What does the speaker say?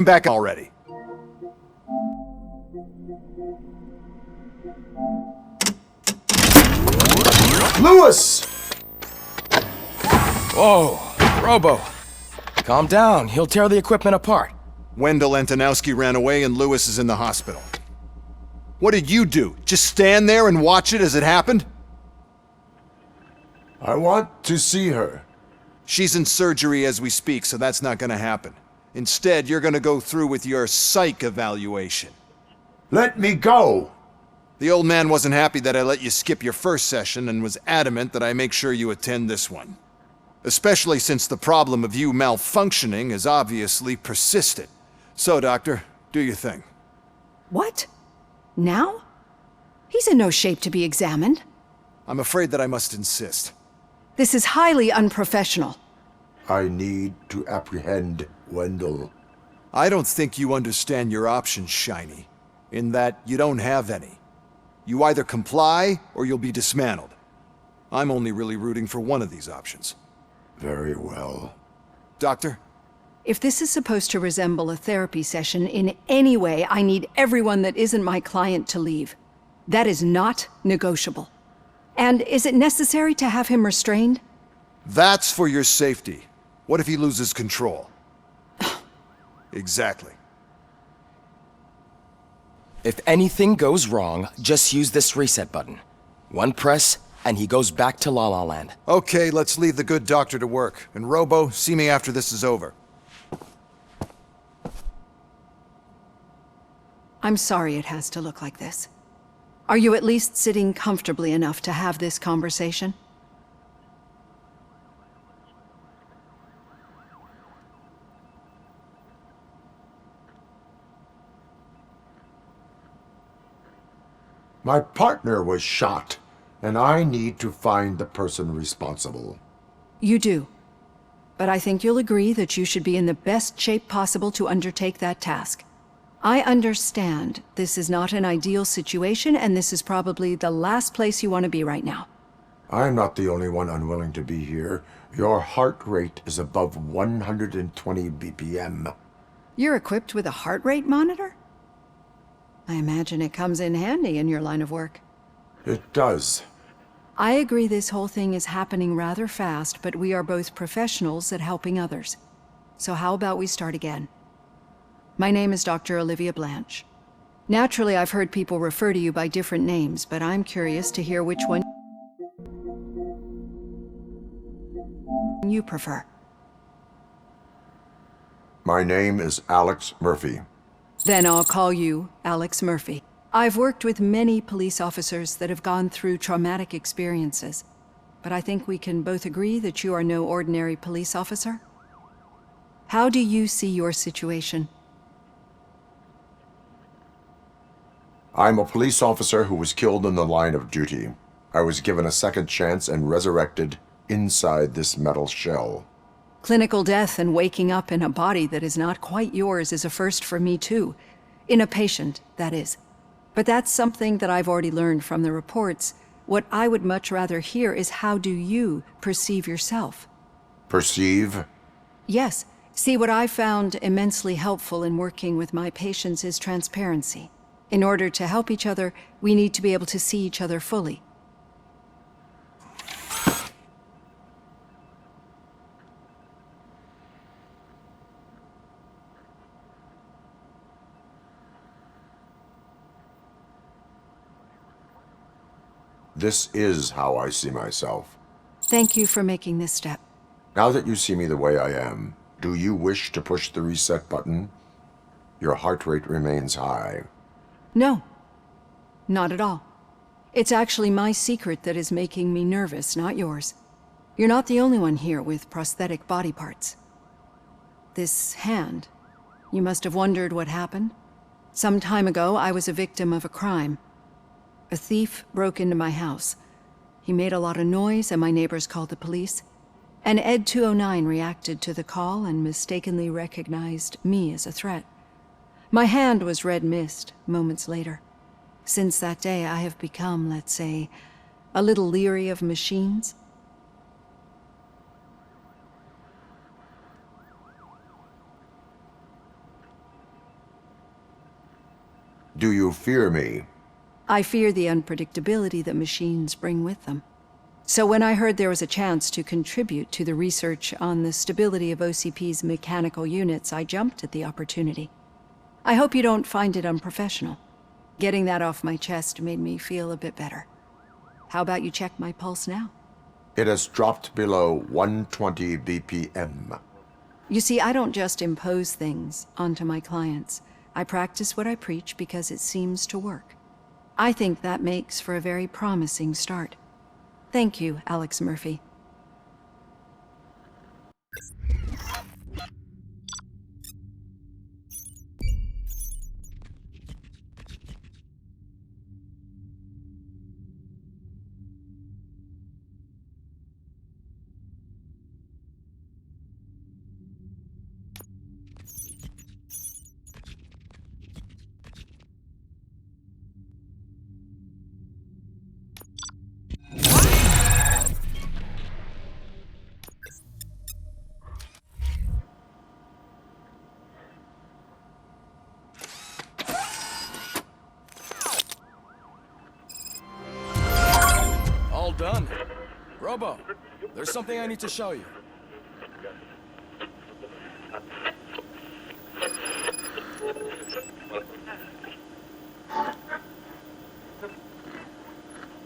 Back already. Lewis! Whoa, Robo. Calm down, he'll tear the equipment apart. Wendell Antonowski ran away and Lewis is in the hospital. What did you do? Just stand there and watch it as it happened? I want to see her. She's in surgery as we speak, so that's not gonna happen. Instead, you're gonna go through with your psych evaluation. Let me go! The old man wasn't happy that I let you skip your first session and was adamant that I make sure you attend this one. Especially since the problem of you malfunctioning is obviously persistent. So, Doctor, do your thing. What? Now? He's in no shape to be examined. I'm afraid that I must insist. This is highly unprofessional. I need to apprehend Wendell. I don't think you understand your options, Shiny, in that you don't have any. You either comply or you'll be dismantled. I'm only really rooting for one of these options. Very well. Doctor? If this is supposed to resemble a therapy session in any way, I need everyone that isn't my client to leave. That is not negotiable. And is it necessary to have him restrained? That's for your safety. What if he loses control? Exactly. If anything goes wrong, just use this reset button. One press, and he goes back to La La Land. Okay, let's leave the good doctor to work. And Robo, see me after this is over. I'm sorry it has to look like this. Are you at least sitting comfortably enough to have this conversation? My partner was shot, and I need to find the person responsible. You do. But I think you'll agree that you should be in the best shape possible to undertake that task. I understand this is not an ideal situation, and this is probably the last place you want to be right now. I'm not the only one unwilling to be here. Your heart rate is above 120 BPM. You're equipped with a heart rate monitor? I imagine it comes in handy in your line of work. It does. I agree this whole thing is happening rather fast, but we are both professionals at helping others. So how about we start again? My name is Dr. Olivia Blanche. Naturally, I've heard people refer to you by different names, but I'm curious to hear which one you prefer. My name is Alex Murphy. Then I'll call you Alex Murphy. I've worked with many police officers that have gone through traumatic experiences, but I think we can both agree that you are no ordinary police officer. How do you see your situation? I'm a police officer who was killed in the line of duty. I was given a second chance and resurrected inside this metal shell. Clinical death and waking up in a body that is not quite yours is a first for me too. In a patient, that is. But that's something that I've already learned from the reports. What I would much rather hear is how do you perceive yourself? Perceive? Yes. See, what I found immensely helpful in working with my patients is transparency. In order to help each other, we need to be able to see each other fully. This is how I see myself. Thank you for making this step. Now that you see me the way I am, do you wish to push the reset button? Your heart rate remains high. No, not at all. It's actually my secret that is making me nervous, not yours. You're not the only one here with prosthetic body parts. This hand, you must have wondered what happened. Some time ago, I was a victim of a crime. A thief broke into my house. He made a lot of noise and my neighbors called the police. And Ed 209 reacted to the call and mistakenly recognized me as a threat. My hand was red mist moments later. Since that day, I have become, let's say, a little leery of machines. Do you fear me? I fear the unpredictability that machines bring with them. So when I heard there was a chance to contribute to the research on the stability of OCP's mechanical units, I jumped at the opportunity. I hope you don't find it unprofessional. Getting that off my chest made me feel a bit better. How about you check my pulse now? It has dropped below 120 BPM. You see, I don't just impose things onto my clients. I practice what I preach because it seems to work. I think that makes for a very promising start. Thank you, Alex Murphy. All done. Robo, there's something I need to show you.